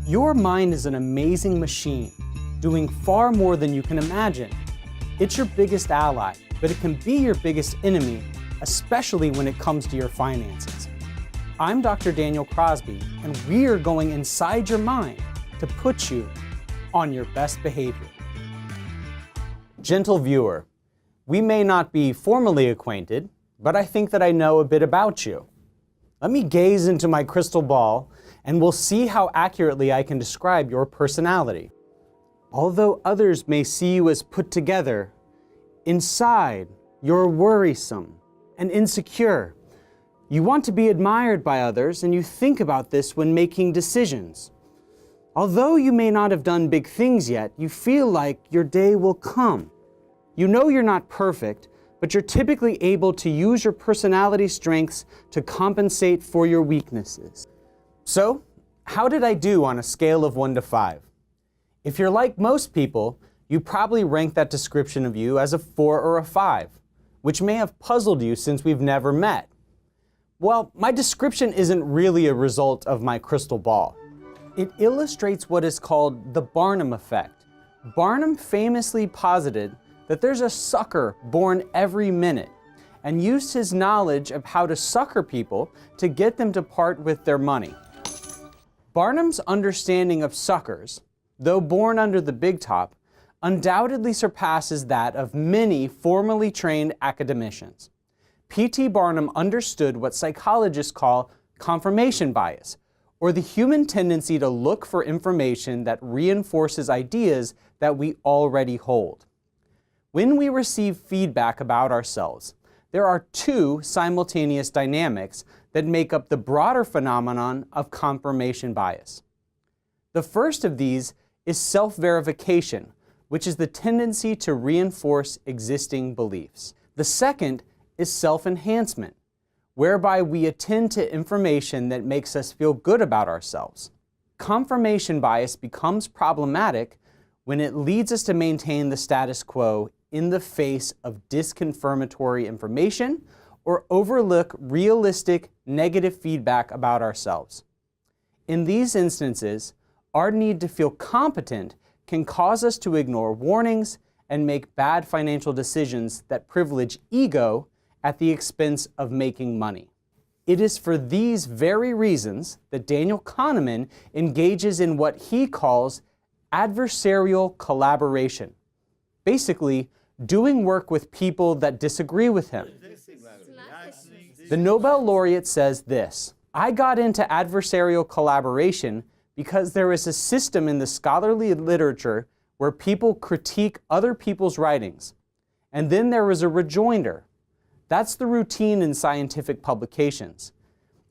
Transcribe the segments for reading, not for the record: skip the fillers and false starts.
Your mind is an amazing machine, doing far more than you can imagine. It's your biggest ally, but it can be your biggest enemy, especially when it comes to your finances. I'm Dr. Daniel Crosby, and we are going inside your mind to put you on your best behavior. Gentle viewer, we may not be formally acquainted, but I think that I know a bit about you. Let me gaze into my crystal ball, and we'll see how accurately I can describe your personality. Although others may see you as put together, inside you're worrisome and insecure. You want to be admired by others, and you think about this when making decisions. Although you may not have done big things yet, you feel like your day will come. You know you're not perfect, but you're typically able to use your personality strengths to compensate for your weaknesses. So, how did I do on a scale of 1 to 5? If you're like most people, you probably rank that description of you as a 4 or a 5, which may have puzzled you since we've never met. Well, my description isn't really a result of my crystal ball. It illustrates what is called the Barnum effect. Barnum famously posited that there's a sucker born every minute and used his knowledge of how to sucker people to get them to part with their money. Barnum's understanding of suckers, though born under the big top, undoubtedly surpasses that of many formally trained academicians. P.T. Barnum understood what psychologists call confirmation bias, or the human tendency to look for information that reinforces ideas that we already hold. When we receive feedback about ourselves, there are two simultaneous dynamics that make up the broader phenomenon of confirmation bias. The first of these is self-verification, which is the tendency to reinforce existing beliefs. The second is self-enhancement, whereby we attend to information that makes us feel good about ourselves. Confirmation bias becomes problematic when it leads us to maintain the status quo in the face of disconfirmatory information or overlook realistic negative feedback about ourselves. In these instances, our need to feel competent can cause us to ignore warnings and make bad financial decisions that privilege ego at the expense of making money. It is for these very reasons that Daniel Kahneman engages in what he calls adversarial collaboration. Basically, doing work with people that disagree with him. The Nobel laureate says this: "I got into adversarial collaboration because there is a system in the scholarly literature where people critique other people's writings, and then there is a rejoinder. That's the routine in scientific publications.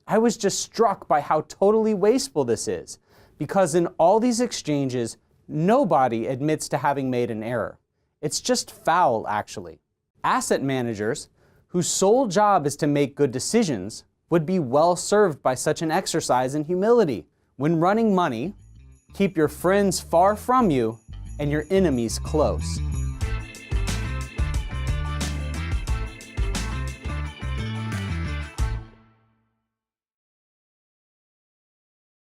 I was just struck by how totally wasteful this is, because in all these exchanges, nobody admits to having made an error. It's just foul, actually." Asset managers, whose sole job is to make good decisions, would be well served by such an exercise in humility. When running money, keep your friends far from you and your enemies close.